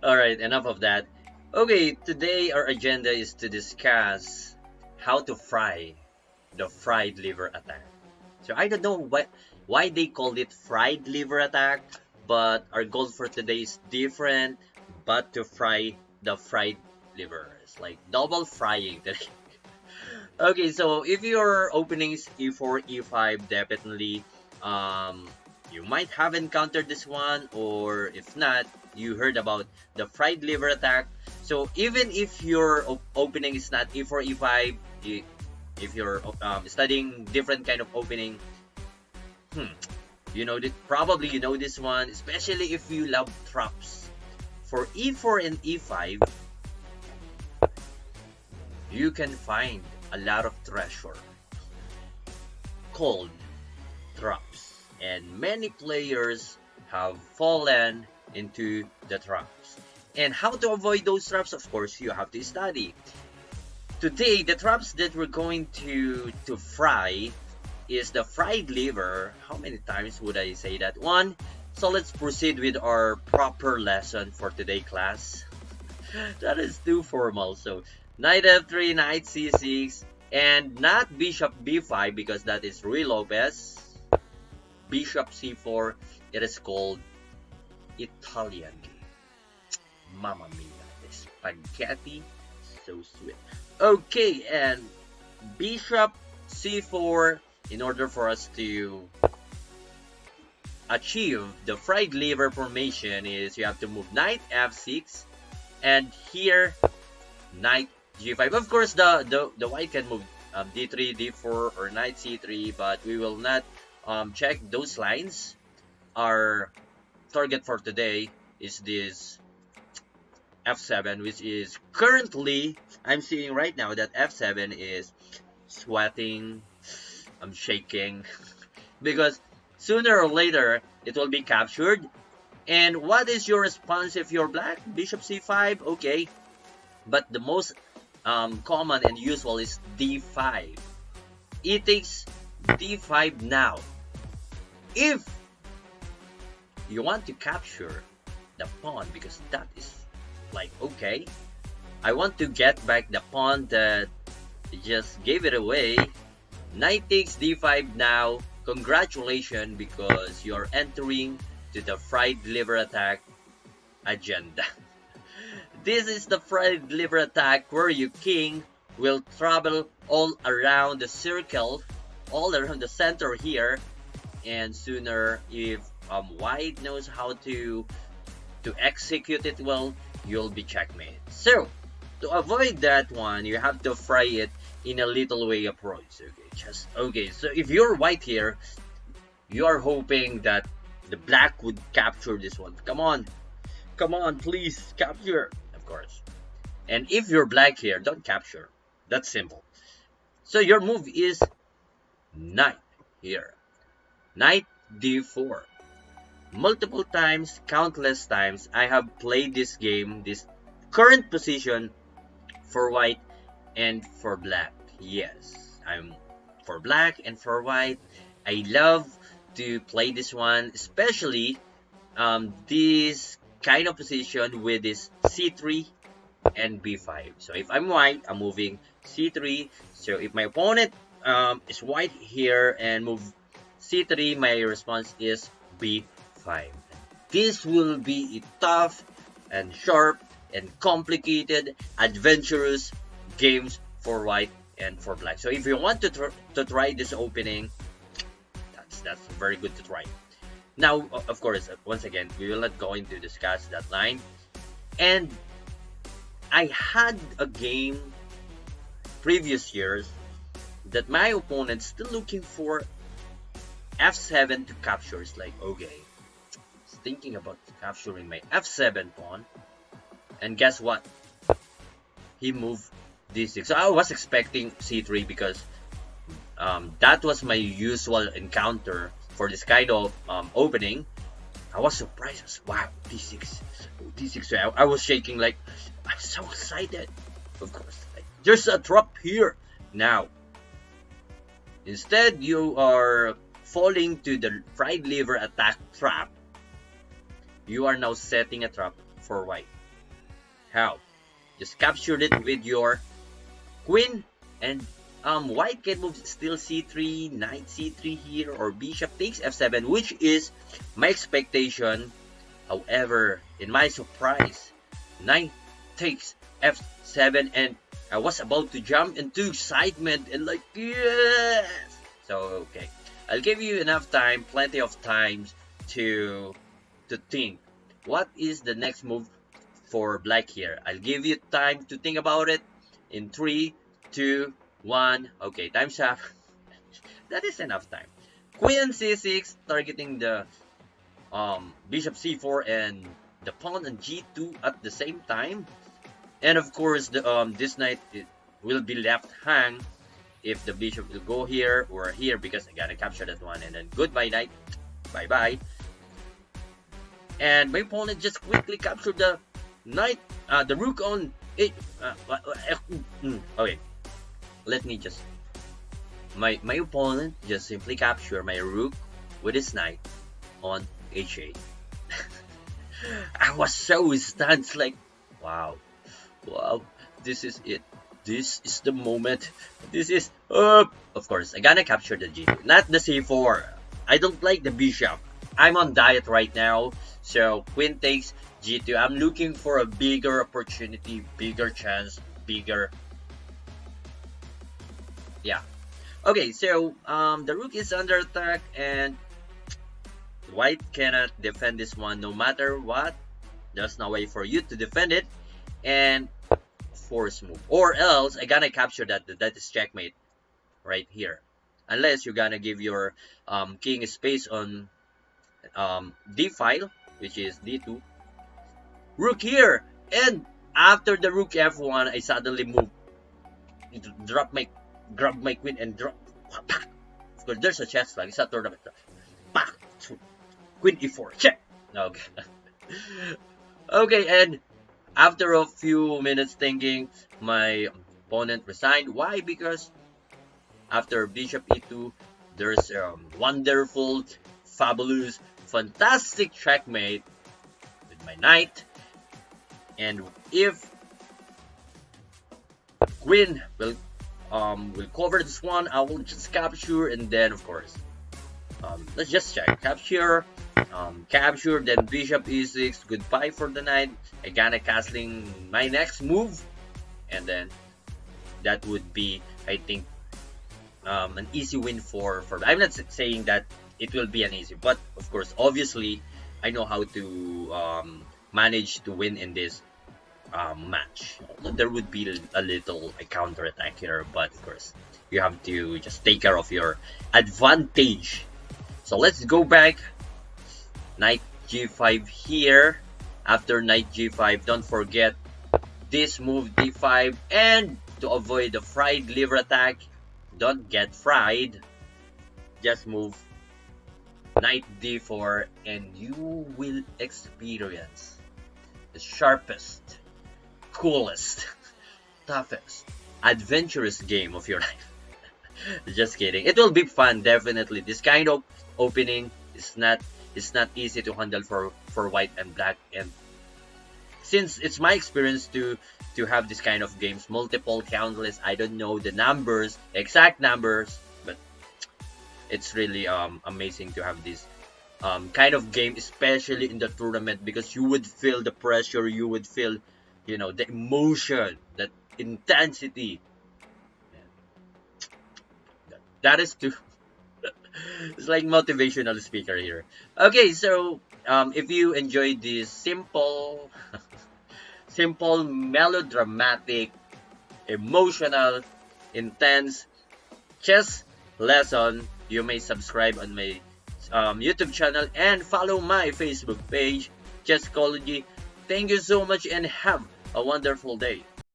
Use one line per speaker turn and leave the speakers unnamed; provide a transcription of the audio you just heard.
Alright, enough of that. Okay, today our agenda is to discuss how to fry the fried liver attack. So I don't know why they called it fried liver attack, but our goal for today is different, but to fry the fried liver. It's like double frying today. Okay, so if your opening is e4, e5, definitely you might have encountered this one, or if not, you heard about the fried liver attack. So even if your opening is not e4, e5, if you're studying different kind of opening, hmm, you know that probably you know this one, especially if you love traps. For e4 and e5, you can find a lot of treasure called traps, and many players have fallen into the traps. And how to avoid those traps? Of course, you have to study. Today, the traps that we're going to fry is the fried liver. How many times would I say that one? So let's proceed with our proper lesson for today, class. That is too formal. So knight f3, knight c6, and not bishop b5 because that is Ruy Lopez. Bishop c4, it is called Italian game. Mamma mia, the spaghetti, so sweet. Okay, and bishop c4, in order for us to achieve the fried liver formation, is you have to move knight f6, and here knight g5. Of course, the white can move d3, d4, or knight c3, but we will not check those lines. Our target for today is this f7, which is currently, I'm seeing right now that f7 is sweating, I'm shaking, because sooner or later it will be captured. And what is your response if you're black? Bishop c5, okay, but the most common and usual is d5. It takes d5 now. If you want to capture the pawn, because that is like, okay, I want to get back the pawn that just gave it away. Knight takes d5 now. Congratulations, because you're entering to the fried liver attack agenda. This is the fried liver attack where your king will travel all around the circle, all around the center here, and sooner, if white knows how to execute it well, you'll be checkmate. So to avoid that one, you have to fry it in a little way approach. Okay, so if you're white here, you are hoping that the black would capture this one. Come on, please capture, of course. And if you're black here, don't capture. That's simple. So your move is knight here, knight d4. Multiple times, countless times, I have played this game, this current position, for white and for black. Yes, I'm for black and for white. I love to play this one, especially this kind of position with this c3 and b5. So if I'm white, I'm moving c3. So if my opponent is white here and move c3, my response is b5. This will be a tough and sharp and complicated, adventurous games for white and for black. So if you want to try this opening, that's very good to try. Now, of course, once again, we will not going to discuss that line. And I had a game previous years that my opponent still looking for f7 to capture. It's like, okay, he's thinking about capturing my f7 pawn, and guess what? He moved d6. So I was expecting c3 because that was my usual encounter for this kind of opening. I was surprised. I was, wow, d6, oh, d6. So I was shaking, like, I'm so excited. Of course, like, there's a trap here. Now, instead you are falling to the fried liver attack trap. You are now setting a trap for white. How? Just capture it with your queen, and white can move still c3, knight c3 here, or bishop takes f7, which is my expectation. However, in my surprise, knight takes f7, and I was about to jump into excitement and like, yes! So okay, I'll give you enough time, plenty of times to think. What is the next move for black here? I'll give you time to think about it in 3, 2, 1. Okay, time's up. That is enough time. Queen c6, targeting the bishop c4 and the pawn on g2 at the same time. And of course, the this knight will be left hang if the bishop will go here or here, because I gotta capture that one. And then goodbye knight, bye bye. And my opponent just quickly captured the knight, the rook on it. Okay, let me just. My opponent just simply captured my rook with his knight on h8. I was so stunned, like, wow, this is it. This is the moment. This is of course I gotta capture the g2, not the c4. I don't like the bishop. I'm on diet right now, so queen takes g2. I'm looking for a bigger opportunity, bigger chance, bigger. Yeah. Okay, so the rook is under attack, and white cannot defend this one no matter what. There's no way for you to defend it, and force move, or else I gonna capture that. That is checkmate right here, unless you're gonna give your king space on d file, which is d2. Rook here, and after the rook f1, I suddenly move, grab my queen and drop. Of course, there's a chess flag. It's a tournament. Queen e4, check. Okay. Okay, and after a few minutes thinking, my opponent resigned. Why? Because after bishop e2, there's a wonderful, fabulous, fantastic checkmate with my knight. And if queen will cover this one, I will just capture, and then of course, let's just check. Capture, capture, then bishop e6, goodbye for the knight. I gonna castling my next move, and then that would be, I think, an easy win for I'm not saying that it will be an easy, but of course, obviously, I know how to manage to win in this match. There would be a little counter attack here, but of course, you have to just take care of your advantage. So let's go back. Knight g5 here. After knight g5, don't forget this move d5, and to avoid the fried liver attack, don't get fried, just move knight d4, and you will experience the sharpest, coolest, toughest, adventurous game of your life. Just kidding. It will be fun, definitely. This kind of opening is not easy to handle for white and black, and since it's my experience to have this kind of games, multiple, countless, I don't know the numbers, exact numbers, but it's really amazing to have this kind of game, especially in the tournament, because you would feel the pressure, you would feel, you know, the emotion, that intensity. That is too. It's like motivational speaker here. Okay, so if you enjoyed this simple, simple, melodramatic, emotional, intense chess lesson, you may subscribe on my YouTube channel and follow my Facebook page, Chesscology. Thank you so much and have a wonderful day.